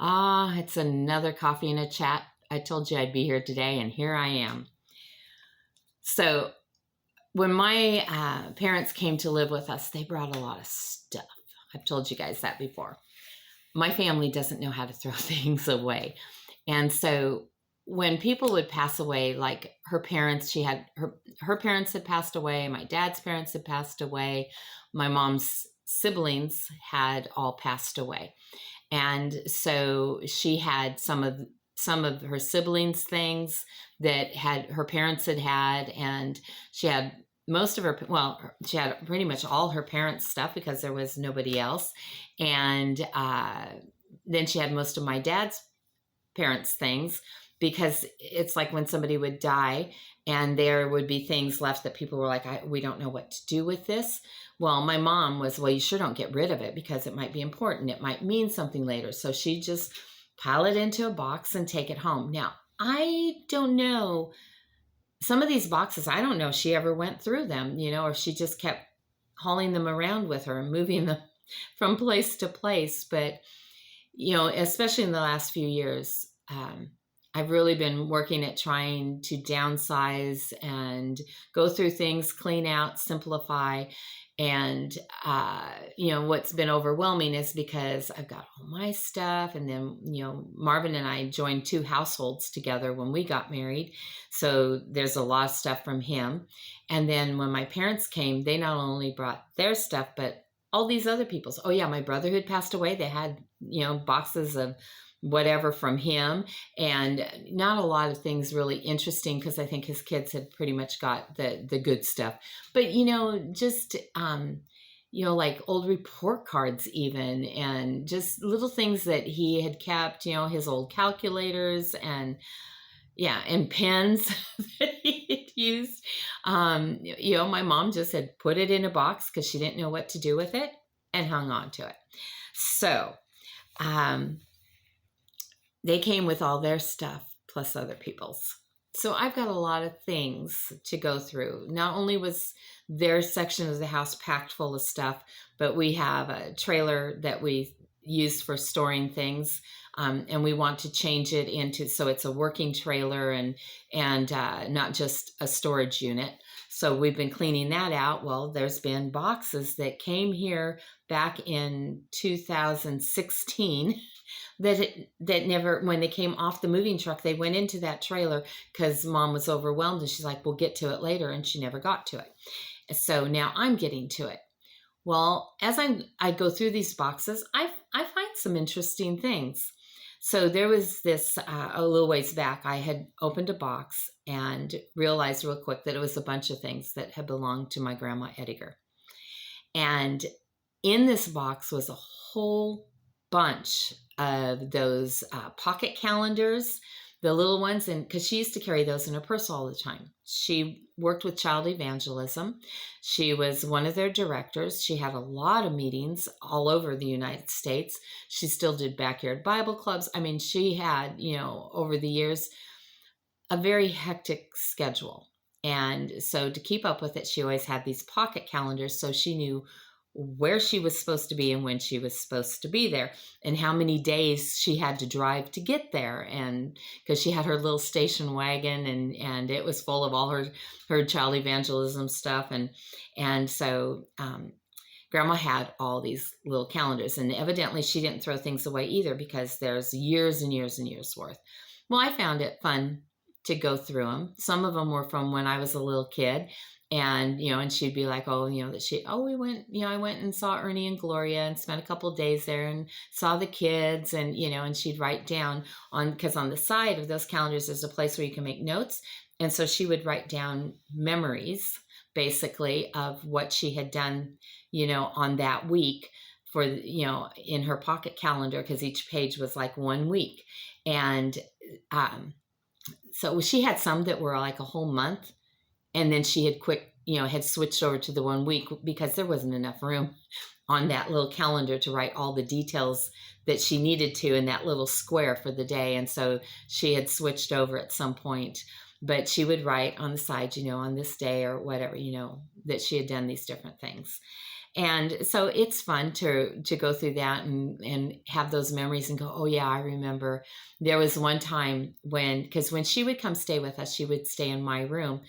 It's another coffee and a chat. I told you I'd be here today, and here I am. So, when my parents came to live with us, they brought a lot of stuff. I've told you guys that before. My family doesn't know how to throw things away. And so, when people would pass away, like her parents, her parents had passed away, my dad's parents had passed away, my mom's siblings had all passed away. And so she had some of her siblings' things that her parents had, and she had most of she had pretty much all her parents' stuff because there was nobody else. And then she had most of my dad's parents' things, because it's like when somebody would die and there would be things left that people were like, we don't know what to do with this. Well, my mom was, well, you sure don't get rid of it because it might be important. It might mean something later. So she just pile it into a box and take it home. Now, I don't know. Some of these boxes, I don't know if she ever went through them, or if she just kept hauling them around with her and moving them from place to place. But, especially in the last few years, I've really been working at trying to downsize and go through things, clean out, simplify. And, what's been overwhelming is because I've got all my stuff. And then, Marvin and I joined 2 households together when we got married. So there's a lot of stuff from him. And then when my parents came, they not only brought their stuff, but all these other people's. Oh yeah, my brother who had passed away, they had, boxes of whatever from him, and not a lot of things really interesting because I think his kids had pretty much got the good stuff. But just like old report cards even, and just little things that he had kept, his old calculators and pens that he had used. My mom just had put it in a box because she didn't know what to do with it and hung on to it. So they came with all their stuff plus other people's. So I've got a lot of things to go through. Not only was their section of the house packed full of stuff, but we have a trailer that we use for storing things. And we want to change it into, so it's a working trailer and not just a storage unit. So we've been cleaning that out. Well, there's been boxes that came here back in 2016 that never, when they came off the moving truck, they went into that trailer because Mom was overwhelmed and she's like, we'll get to it later. And she never got to it. So now I'm getting to it. Well, as I go through these boxes, I find some interesting things. So there was this, a little ways back, I had opened a box and realized real quick that it was a bunch of things that had belonged to my grandma Edgar. And in this box was a whole bunch of those pocket calendars, the little ones, and because she used to carry those in her purse all the time. She worked with child evangelism. She was one of their directors. She had a lot of meetings all over the United States. She still did backyard Bible clubs. I mean, she had, over the years, a very hectic schedule. And so to keep up with it, she always had these pocket calendars, so she knew where she was supposed to be and when she was supposed to be there and how many days she had to drive to get there. And because she had her little station wagon and it was full of all her child evangelism stuff. And so Grandma had all these little calendars, and evidently she didn't throw things away either because there's years and years and years worth. Well, I found it fun to go through them. Some of them were from when I was a little kid. And, and she'd be like, we went, I went and saw Ernie and Gloria and spent a couple of days there and saw the kids and, and she'd write down because on the side of those calendars, there's a place where you can make notes. And so she would write down memories basically of what she had done, on that week for, in her pocket calendar, because each page was like 1 week. And so she had some that were like a whole month. And then she had switched over to the 1 week because there wasn't enough room on that little calendar to write all the details that she needed to in that little square for the day. And so she had switched over at some point, but she would write on the side, on this day or whatever, that she had done these different things. And so it's fun to go through that and have those memories and go, oh yeah, I remember there was one time because when she would come stay with us, she would stay in my room,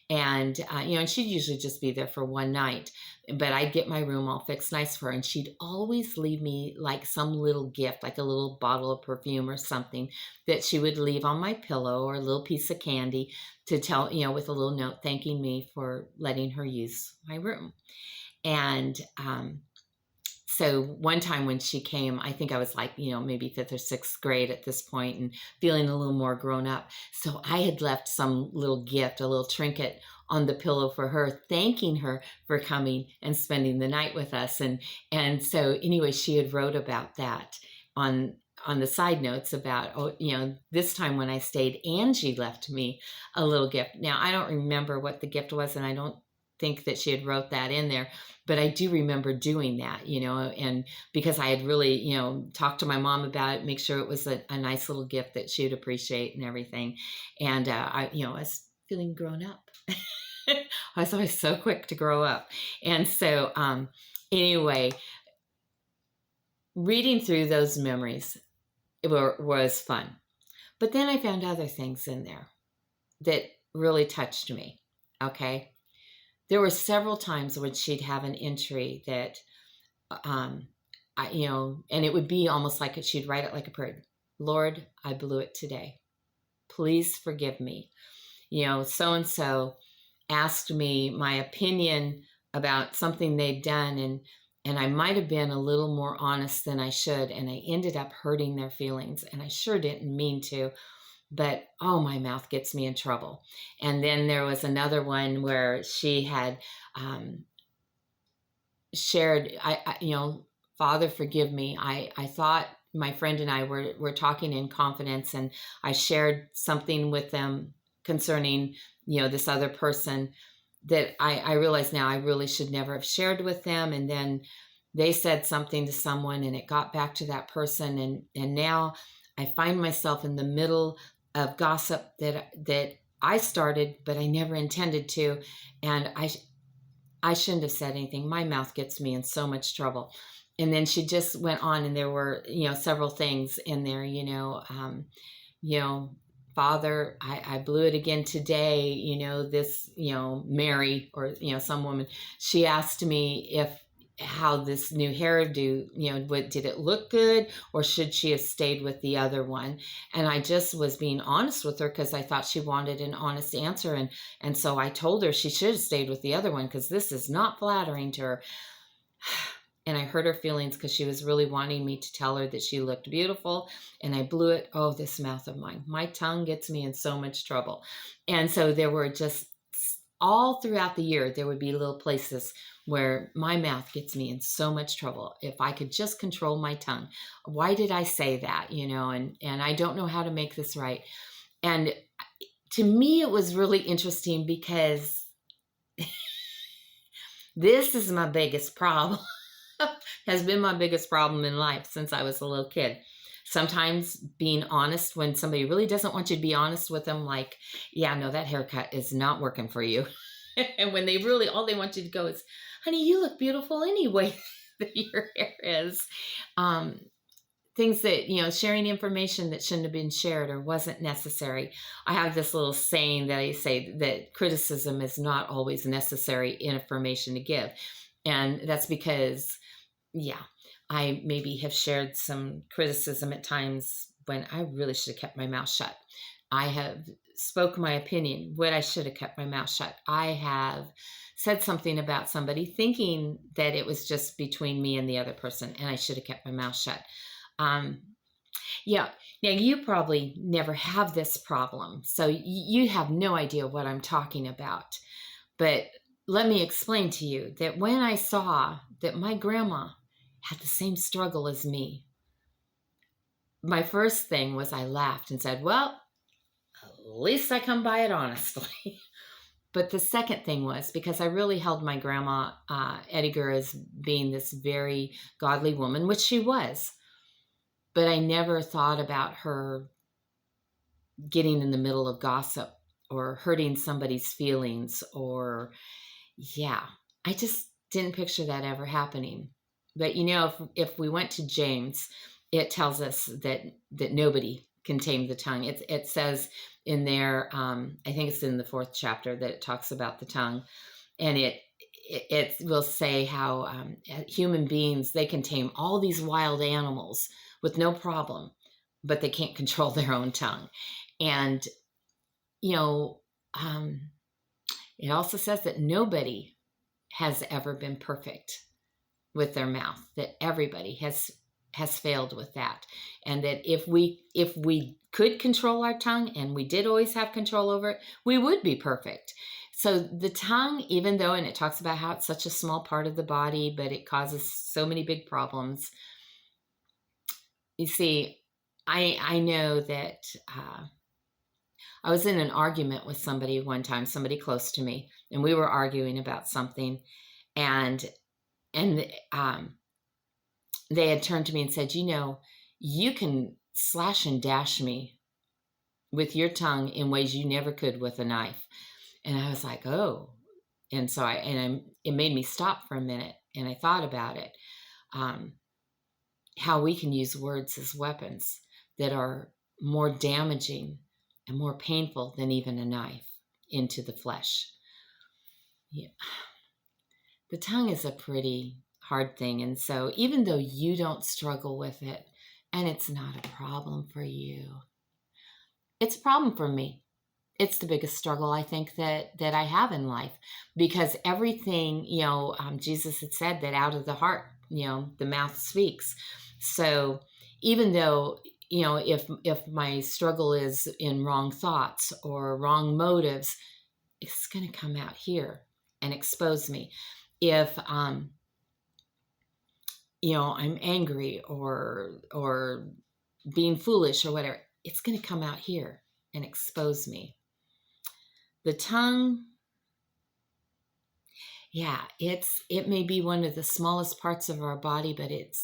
and and she'd usually just be there for one night, but I'd get my room all fixed nice for her, and she'd always leave me like some little gift, like a little bottle of perfume or something that she would leave on my pillow, or a little piece of candy to tell, with a little note thanking me for letting her use my room. And so one time when she came, I think I was like, maybe fifth or sixth grade at this point and feeling a little more grown up. So I had left some little gift, a little trinket on the pillow for her, thanking her for coming and spending the night with us. And so anyway, she had wrote about that on the side notes about, this time when I stayed, Angie left me a little gift. Now, I don't remember what the gift was, and I don't think that she had wrote that in there, but I do remember doing that, and because I had really, talked to my mom about it, make sure it was a nice little gift that she would appreciate and everything. And I was feeling grown up. I was always so quick to grow up. And so anyway, reading through those memories was fun. But then I found other things in there that really touched me. Okay. There were several times when she'd have an entry that, and it would be almost like she'd write it like a prayer. Lord, I blew it today. Please forgive me. So-and-so asked me my opinion about something they'd done, and I might have been a little more honest than I should, and I ended up hurting their feelings, and I sure didn't mean to. But my mouth gets me in trouble. And then there was another one where she had shared, Father, forgive me. I thought my friend and I were talking in confidence, and I shared something with them concerning, this other person that I realize now I really should never have shared with them. And then they said something to someone, and it got back to that person. And now I find myself in the middle of gossip that I started, but I never intended to. And I shouldn't have said anything. My mouth gets me in so much trouble. And then she just went on, and there were, several things in there, Father, I blew it again today. This, Mary, or, some woman, she asked me how this new hairdo, did it look good, or should she have stayed with the other one? And I just was being honest with her because I thought she wanted an honest answer. And so I told her she should have stayed with the other one because this is not flattering to her. And I hurt her feelings because she was really wanting me to tell her that she looked beautiful, and I blew it. Oh, this mouth of mine. My tongue gets me in so much trouble. And so there were just all throughout the year, there would be little places where my mouth gets me in so much trouble. If I could just control my tongue. Why did I say that? And I don't know how to make this right. And to me, it was really interesting because this is my biggest problem. Has been my biggest problem in life since I was a little kid. Sometimes being honest when somebody really doesn't want you to be honest with them, like, yeah, no, that haircut is not working for you. And when they really, all they want you to go is, honey, you look beautiful anyway that your hair is. Things that, sharing information that shouldn't have been shared or wasn't necessary. I have this little saying that I say that criticism is not always necessary information to give. And that's because, I maybe have shared some criticism at times when I really should have kept my mouth shut. I have spoken my opinion when I should have kept my mouth shut. I have said something about somebody thinking that it was just between me and the other person, and I should have kept my mouth shut. Now you probably never have this problem, so you have no idea what I'm talking about. But let me explain to you that when I saw that my grandma had the same struggle as me, my first thing was I laughed and said, well, at least I come by it honestly. But the second thing was because I really held my grandma Edgar as being this very godly woman, which she was. But I never thought about her getting in the middle of gossip or hurting somebody's feelings or, I just didn't picture that ever happening. But if we went to James, it tells us that nobody can tame the tongue. It says in there, I think it's in the 4th chapter, that it talks about the tongue, and it will say how human beings, they can tame all these wild animals with no problem, but they can't control their own tongue. And it also says that nobody has ever been perfect with their mouth, that everybody has failed with that. And that if we could control our tongue, and we did always have control over it, we would be perfect. So the tongue, even though, and it talks about how it's such a small part of the body, but it causes so many big problems. You see, I know that I was in an argument with somebody one time, somebody close to me, and we were arguing about something, and they had turned to me and said, you can slash and dash me with your tongue in ways you never could with a knife. And I was like, oh. And so it made me stop for a minute, and I thought about it, how we can use words as weapons that are more damaging and more painful than even a knife into the flesh. Yeah. The tongue is a pretty hard thing. And so even though you don't struggle with it, and it's not a problem for you, it's a problem for me. It's the biggest struggle, I think, that I have in life, because everything, Jesus had said that out of the heart, the mouth speaks. So even though, if my struggle is in wrong thoughts or wrong motives, it's going to come out here and expose me. If, I'm angry or being foolish or whatever, it's going to come out here and expose me. The tongue, yeah, it may be one of the smallest parts of our body, but it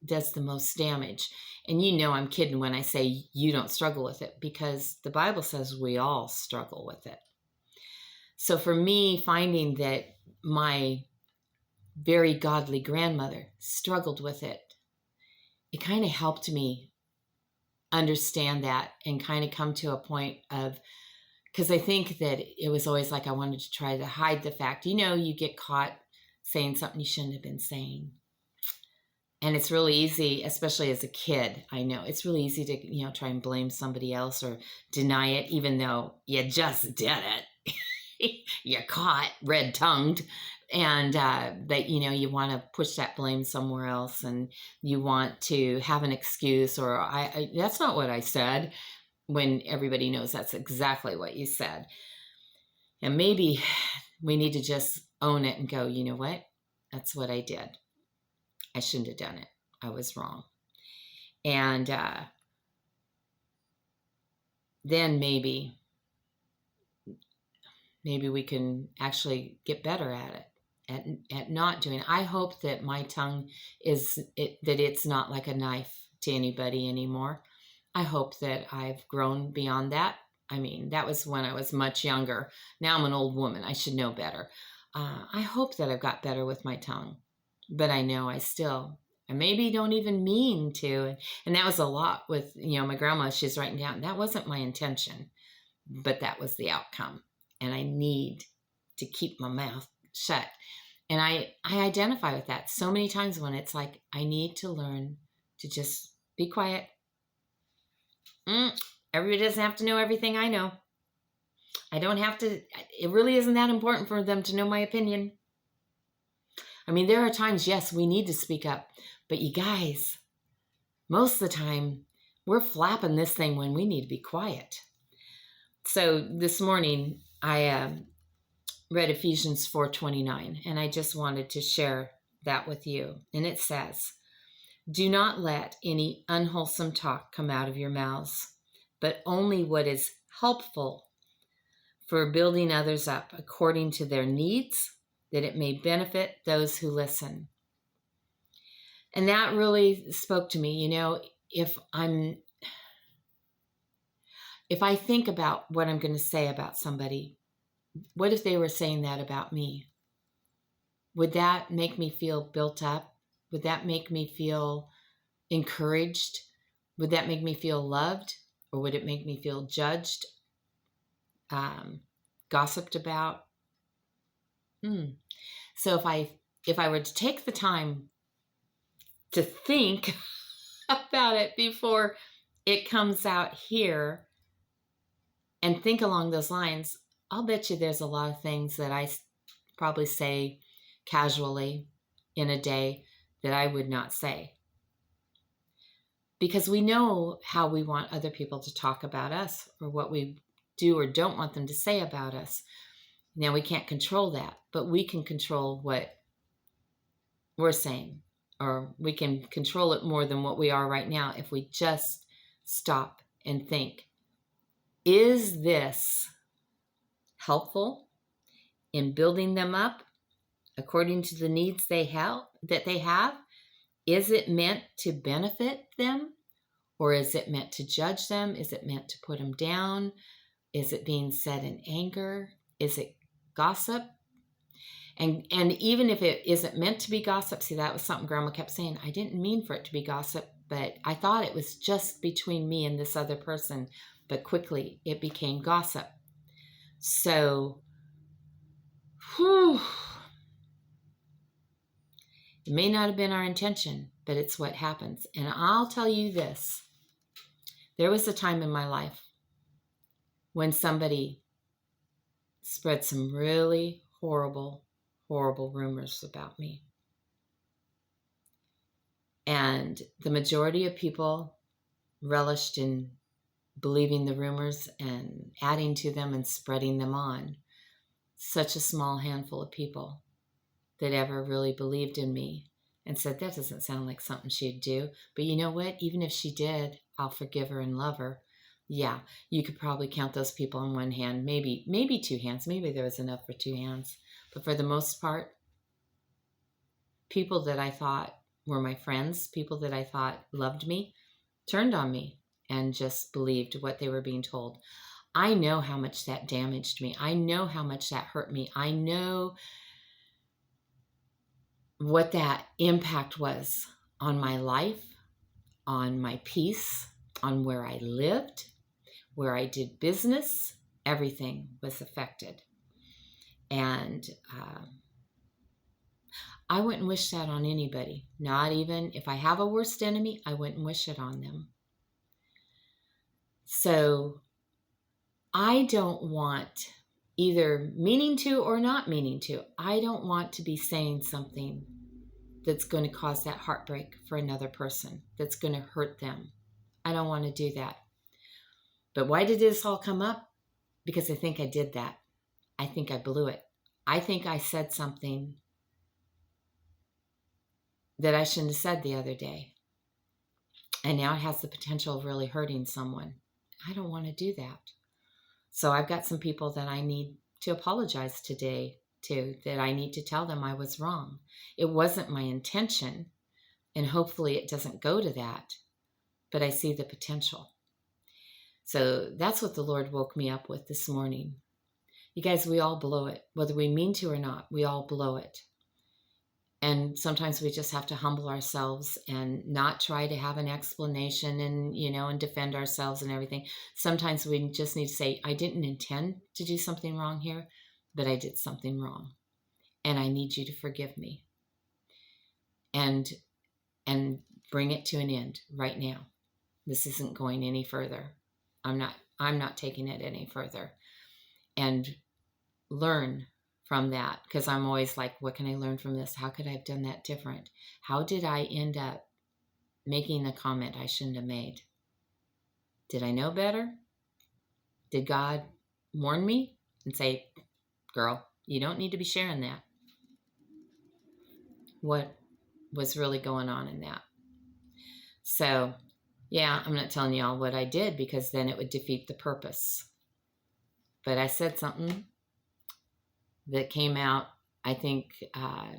does the most damage. And I'm kidding when I say you don't struggle with it, because the Bible says we all struggle with it. So for me, finding that my very godly grandmother struggled with it, it kind of helped me understand that and kind of come to a point of, because I think that it was always like I wanted to try to hide the fact, you get caught saying something you shouldn't have been saying. And it's really easy, especially as a kid, I know, it's really easy to, try and blame somebody else or deny it, even though you just did it. You're caught red-tongued. And that, you want to push that blame somewhere else, and you want to have an excuse, or I that's not what I said, when everybody knows that's exactly what you said. And maybe we need to just own it and go, you know what? That's what I did. I shouldn't have done it. I was wrong. And then maybe we can actually get better at it, at not doing it. I hope that my tongue that it's not like a knife to anybody anymore. I hope that I've grown beyond that. I mean, that was when I was much younger. Now I'm an old woman. I should know better. I hope that I've got better with my tongue, but I know I maybe don't even mean to. And that was a lot with, my grandma. She's writing down, that wasn't my intention, but that was the outcome. And I need to keep my mouth shut. And I identify with that so many times, when it's like, I need to learn to just be quiet. Everybody doesn't have to know everything I know. I don't have to. It really isn't that important for them to know my opinion. I mean, there are times, yes, we need to speak up. But you guys, most of the time, we're flapping this thing when we need to be quiet. So this morning, I read Ephesians 4:29, and I just wanted to share that with you. And it says, "Do not let any unwholesome talk come out of your mouths, but only what is helpful for building others up according to their needs, that it may benefit those who listen." And that really spoke to me. If I think about what I'm going to say about somebody, what if they were saying that about me? would that make me feel built up? Would that make me feel encouraged? Would that make me feel loved? Or would it make me feel judged, gossiped about? So if I were to take the time to think about it before it comes out here and think along those lines, I'll bet you there's a lot of things that I probably say casually in a day that I would not say. Because we know how we want other people to talk about us, or what we do or don't want them to say about us. Now, we can't control that, but we can control what we're saying, or we can control it more than what we are right now if we just stop and think, is this helpful in building them up according to the needs they have? Is it meant to benefit them, or is it meant to judge them? Is it meant to put them down? Is it being said in anger? Is it gossip? And even if it isn't meant to be gossip, see, that was something Grandma kept saying. I didn't mean for it to be gossip, but I thought it was just between me and this other person. But quickly it became gossip. So, it may not have been our intention, but it's what happens. And I'll tell you this. There was a time in my life when somebody spread some really horrible rumors about me. And the majority of people relished in believing the rumors and adding to them and spreading them on. Such a small handful of people that ever really believed in me and said, that doesn't sound like something she'd do. But you know what? Even if she did, I'll forgive her and love her. Yeah, you could probably count those people on one hand, maybe two hands. Maybe there was enough for two hands. But for the most part, people that I thought were my friends, people that I thought loved me, turned on me and just believed what they were being told. I know how much that damaged me. I know how much that hurt me. I know what that impact was on my life, on my peace, on where I lived, where I did business. Everything was affected. And I wouldn't wish that on anybody. Not even if I have a worst enemy, I wouldn't wish it on them. So I don't want, either meaning to or not meaning to, I don't want to be saying something that's going to cause that heartbreak for another person, that's going to hurt them. I don't want to do that. But why did this all come up? Because I think I did that. I think I blew it. I think I said something that I shouldn't have said the other day. And now it has the potential of really hurting someone. I don't want to do that. So I've got some people that I need to apologize today to, that I need to tell them I was wrong. It wasn't my intention, and hopefully it doesn't go to that, but I see the potential. So that's what the Lord woke me up with this morning. You guys, we all blow it. Whether we mean to or not, we all blow it. And sometimes we just have to humble ourselves and not try to have an explanation and, and defend ourselves and everything. Sometimes we just need to say, I didn't intend to do something wrong here, but I did something wrong. And I need you to forgive me. And bring it to an end right now. This isn't going any further. I'm not taking it any further. And learn from that, because I'm always like, what can I learn from this? How could I have done that different? How did I end up making a comment I shouldn't have made? Did I know better? Did God warn me and say, girl, you don't need to be sharing that? What was really going on in that? So, yeah, I'm not telling y'all what I did, because then it would defeat the purpose. But I said something that came out, I think,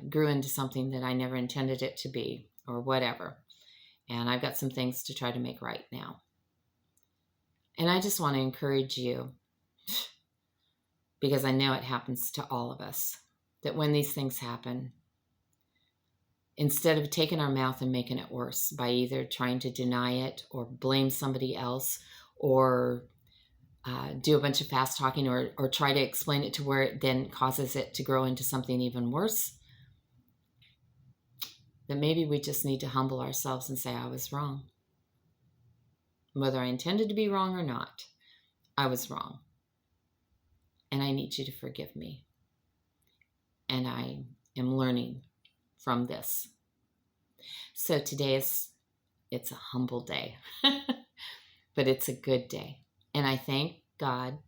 grew into something that I never intended it to be, or whatever. And I've got some things to try to make right now. And I just want to encourage you, because I know it happens to all of us, that when these things happen, instead of taking our mouth and making it worse by either trying to deny it or blame somebody else or do a bunch of fast talking or try to explain it to where it then causes it to grow into something even worse, then maybe we just need to humble ourselves and say, I was wrong. Whether I intended to be wrong or not, I was wrong. And I need you to forgive me. And I am learning from this. So today it's a humble day, but it's a good day. And I thank God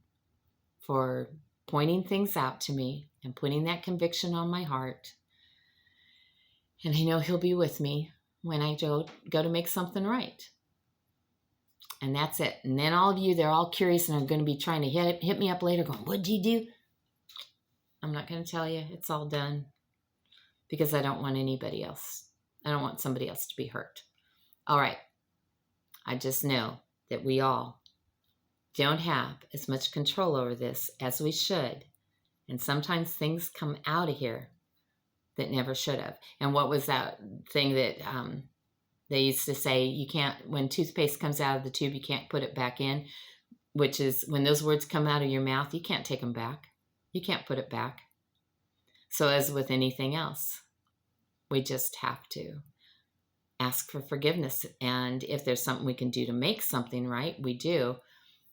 for pointing things out to me and putting that conviction on my heart. And I know He'll be with me when I go to make something right. And that's it. And then all of you, they're all curious and are going to be trying to hit me up later going, what'd you do? I'm not going to tell you. It's all done because I don't want anybody else. I don't want somebody else to be hurt. All right. I just know that we all don't have as much control over this as we should. And sometimes things come out of here that never should have. And what was that thing that they used to say, you can't, when toothpaste comes out of the tube, you can't put it back in, which is when those words come out of your mouth, you can't take them back. You can't put it back. So as with anything else, we just have to ask for forgiveness. And if there's something we can do to make something right, we do.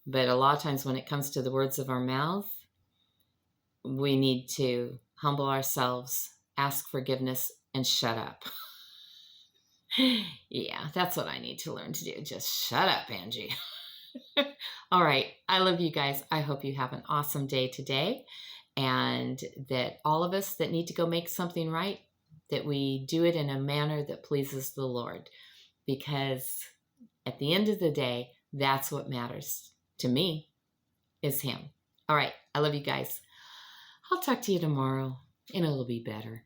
But a lot of times when it comes to the words of our mouth, we need to humble ourselves, ask forgiveness, and shut up. Yeah, that's what I need to learn to do. Just shut up, Angie. All right. I love you guys. I hope you have an awesome day today, and that all of us that need to go make something right, that we do it in a manner that pleases the Lord, because at the end of the day, that's what matters to me is Him. All right. I love you guys. I'll talk to you tomorrow and it'll be better.